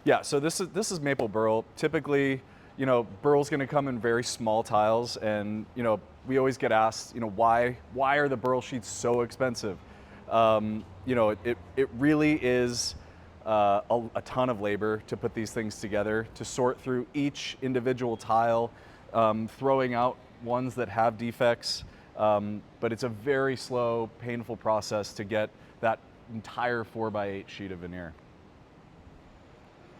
Yeah, so this is maple burl. Typically, burl's going to come in very small tiles, and we always get asked, why are the burl sheets so expensive? It really is a ton of labor to put these things together, to sort through each individual tile, throwing out ones that have defects. But it's a very slow, painful process to get that entire 4x8 sheet of veneer.